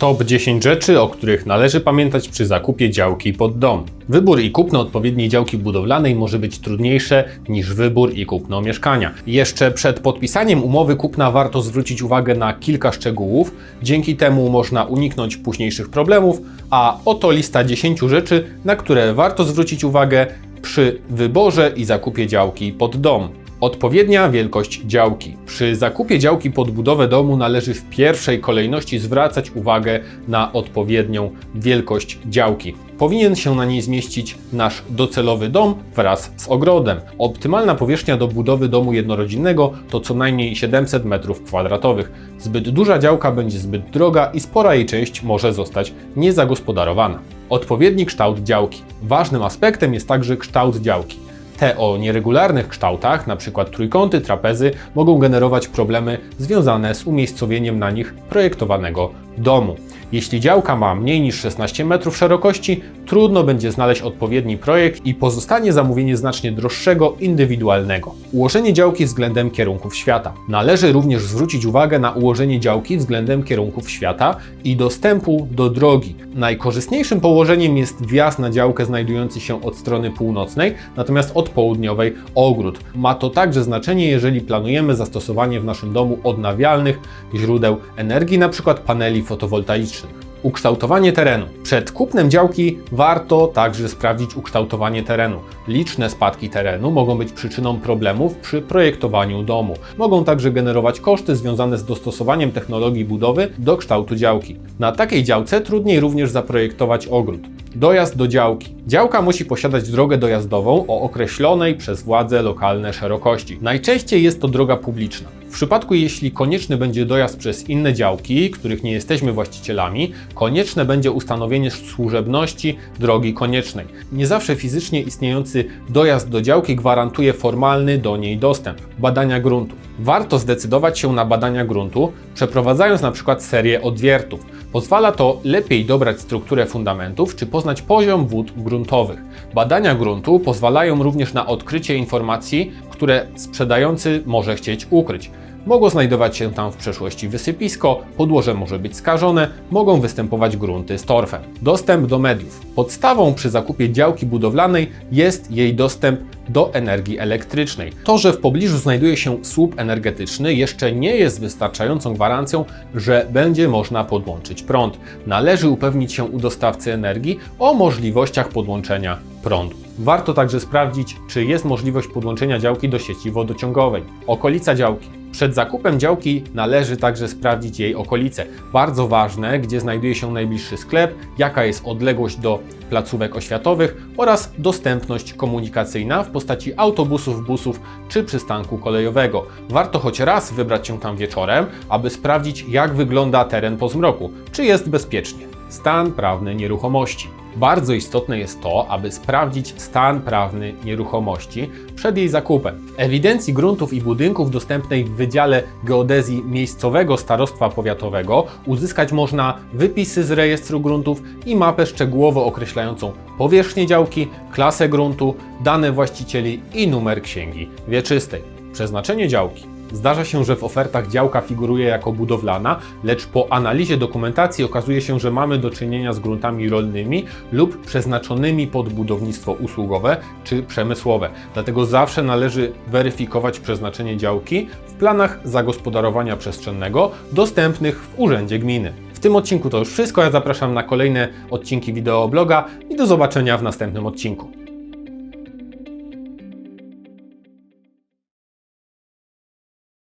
Top 10 rzeczy, o których należy pamiętać przy zakupie działki pod dom. Wybór i kupno odpowiedniej działki budowlanej może być trudniejsze niż wybór i kupno mieszkania. Jeszcze przed podpisaniem umowy kupna warto zwrócić uwagę na kilka szczegółów, dzięki temu można uniknąć późniejszych problemów, a oto lista 10 rzeczy, na które warto zwrócić uwagę przy wyborze i zakupie działki pod dom. Odpowiednia wielkość działki. Przy zakupie działki pod budowę domu należy w pierwszej kolejności zwracać uwagę na odpowiednią wielkość działki. Powinien się na niej zmieścić nasz docelowy dom wraz z ogrodem. Optymalna powierzchnia do budowy domu jednorodzinnego to co najmniej 700 m2. Zbyt duża działka będzie zbyt droga i spora jej część może zostać niezagospodarowana. Odpowiedni kształt działki. Ważnym aspektem jest także kształt działki. Te o nieregularnych kształtach, np. trójkąty, trapezy, mogą generować problemy związane z umiejscowieniem na nich projektowanego domu. Jeśli działka ma mniej niż 16 metrów szerokości, trudno będzie znaleźć odpowiedni projekt i pozostanie zamówienie znacznie droższego, indywidualnego. Ułożenie działki względem kierunków świata. Należy również zwrócić uwagę na ułożenie działki względem kierunków świata i dostępu do drogi. Najkorzystniejszym położeniem jest wjazd na działkę znajdujący się od strony północnej, natomiast od południowej ogród. Ma to także znaczenie, jeżeli planujemy zastosowanie w naszym domu odnawialnych źródeł energii, np. paneli fotowoltaicznych. Ukształtowanie terenu. Przed kupnem działki warto także sprawdzić ukształtowanie terenu. Liczne spadki terenu mogą być przyczyną problemów przy projektowaniu domu. Mogą także generować koszty związane z dostosowaniem technologii budowy do kształtu działki. Na takiej działce trudniej również zaprojektować ogród. Dojazd do działki. Działka musi posiadać drogę dojazdową o określonej przez władze lokalne szerokości. Najczęściej jest to droga publiczna. W przypadku, jeśli konieczny będzie dojazd przez inne działki, których nie jesteśmy właścicielami, konieczne będzie ustanowienie służebności drogi koniecznej. Nie zawsze fizycznie istniejący dojazd do działki gwarantuje formalny do niej dostęp. Badania gruntu. Warto zdecydować się na badania gruntu, przeprowadzając np. serię odwiertów. Pozwala to lepiej dobrać strukturę fundamentów czy poznać poziom wód gruntowych. Badania gruntu pozwalają również na odkrycie informacji, które sprzedający może chcieć ukryć. Mogło znajdować się tam w przeszłości wysypisko, podłoże może być skażone, mogą występować grunty z torfem. Dostęp do mediów. Podstawą przy zakupie działki budowlanej jest jej dostęp do energii elektrycznej. To, że w pobliżu znajduje się słup energetyczny, jeszcze nie jest wystarczającą gwarancją, że będzie można podłączyć prąd. Należy upewnić się u dostawcy energii o możliwościach podłączenia prądu. Warto także sprawdzić, czy jest możliwość podłączenia działki do sieci wodociągowej. Okolica działki. Przed zakupem działki należy także sprawdzić jej okolice. Bardzo ważne, gdzie znajduje się najbliższy sklep, jaka jest odległość do placówek oświatowych oraz dostępność komunikacyjna w postaci autobusów, busów czy przystanku kolejowego. Warto choć raz wybrać się tam wieczorem, aby sprawdzić, jak wygląda teren po zmroku, czy jest bezpiecznie. Stan prawny nieruchomości. Bardzo istotne jest to, aby sprawdzić stan prawny nieruchomości przed jej zakupem. W ewidencji gruntów i budynków dostępnej w Wydziale Geodezji Miejscowego Starostwa Powiatowego uzyskać można wypisy z rejestru gruntów i mapę szczegółowo określającą powierzchnię działki, klasę gruntu, dane właścicieli i numer księgi wieczystej. Przeznaczenie działki. Zdarza się, że w ofertach działka figuruje jako budowlana, lecz po analizie dokumentacji okazuje się, że mamy do czynienia z gruntami rolnymi lub przeznaczonymi pod budownictwo usługowe czy przemysłowe. Dlatego zawsze należy weryfikować przeznaczenie działki w planach zagospodarowania przestrzennego dostępnych w Urzędzie Gminy. W tym odcinku to już wszystko. Ja zapraszam na kolejne odcinki wideobloga i do zobaczenia w następnym odcinku.